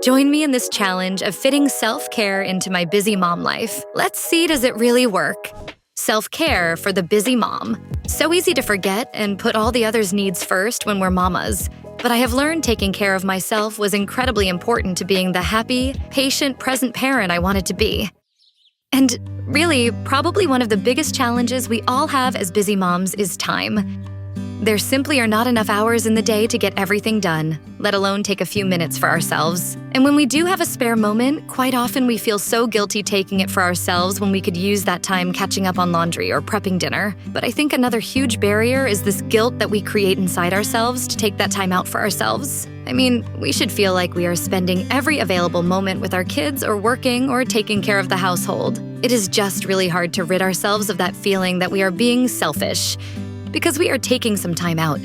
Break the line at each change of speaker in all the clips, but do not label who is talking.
Join me in this challenge of fitting self-care into my busy mom life. Let's see, does it really work? Self-care for the busy mom. So easy to forget and put all the others' needs first when we're mamas. But I have learned taking care of myself was incredibly important to being the happy, patient, present parent I wanted to be. And really, probably one of the biggest challenges we all have as busy moms is time. There simply are not enough hours in the day to get everything done, let alone take a few minutes for ourselves. And when we do have a spare moment, quite often we feel so guilty taking it for ourselves when we could use that time catching up on laundry or prepping dinner. But I think another huge barrier is this guilt that we create inside ourselves to take that time out for ourselves. I mean, we should feel like we are spending every available moment with our kids or working or taking care of the household. It is just really hard to rid ourselves of that feeling that we are being selfish, because we are taking some time out.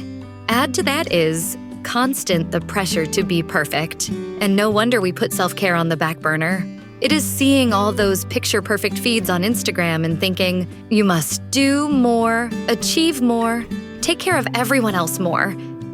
Add to that is constant the pressure to be perfect. And no wonder we put self-care on the back burner. It is seeing all those picture-perfect feeds on Instagram and thinking, you must do more, achieve more, take care of everyone else more.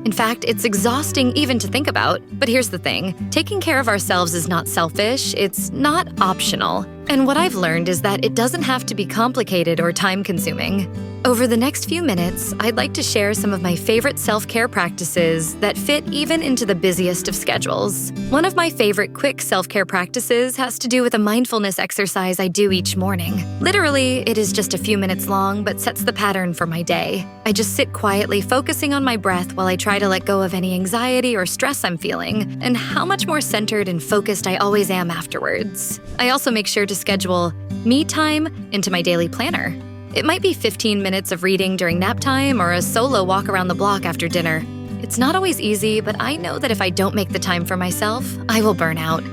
In fact, it's exhausting even to think about. But here's the thing, taking care of ourselves is not selfish, it's not optional. And what I've learned is that it doesn't have to be complicated or time-consuming. Over the next few minutes, I'd like to share some of my favorite self-care practices that fit even into the busiest of schedules. One of my favorite quick self-care practices has to do with a mindfulness exercise I do each morning. Literally, it is just a few minutes long, but sets the pattern for my day. I just sit quietly focusing on my breath while I try to let go of any anxiety or stress I'm feeling, and how much more centered and focused I always am afterwards. I also make sure to schedule me time into my daily planner. It might be 15 minutes of reading during nap time or a solo walk around the block after dinner. It's not always easy, but I know that if I don't make the time for myself, I will burn out.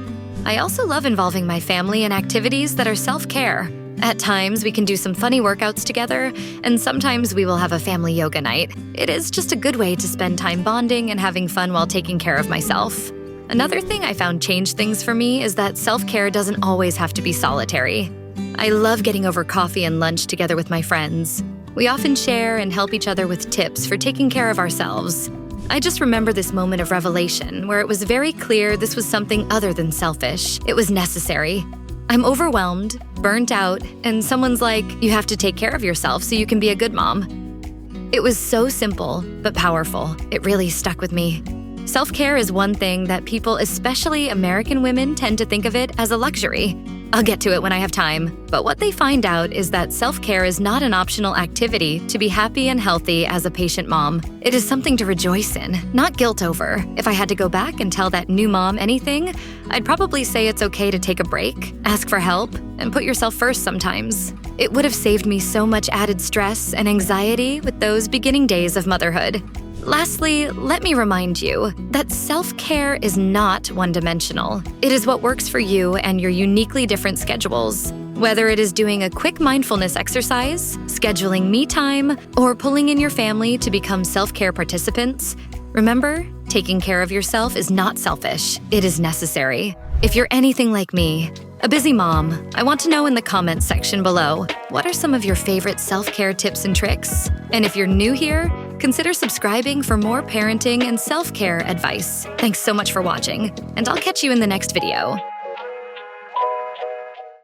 I also love involving my family in activities that are self-care. At times, we can do some funny workouts together, and sometimes we will have a family yoga night. It is just a good way to spend time bonding and having fun while taking care of myself. Another thing I found changed things for me is that self-care doesn't always have to be solitary. I love getting over coffee and lunch together with my friends. We often share and help each other with tips for taking care of ourselves. I just remember this moment of revelation where it was very clear this was something other than selfish. It was necessary. I'm overwhelmed, burnt out, and someone's like, you have to take care of yourself so you can be a good mom. It was so simple, but powerful. It really stuck with me. Self-care is one thing that people, especially American women, tend to think of it as a luxury. I'll get to it when I have time. But what they find out is that self-care is not an optional activity to be happy and healthy as a patient mom. It is something to rejoice in, not guilt over. If I had to go back and tell that new mom anything, I'd probably say it's okay to take a break, ask for help, and put yourself first sometimes. It would have saved me so much added stress and anxiety with those beginning days of motherhood. Lastly, let me remind you that self-care is not one-dimensional. It is what works for you and your uniquely different schedules. Whether it is doing a quick mindfulness exercise, scheduling me time, or pulling in your family to become self-care participants, remember, taking care of yourself is not selfish. It is necessary. If you're anything like me, a busy mom, I want to know in the comments section below, what are some of your favorite self-care tips and tricks? And if you're new here, consider subscribing for more parenting and self-care advice. Thanks so much for watching, and I'll catch you in the next video.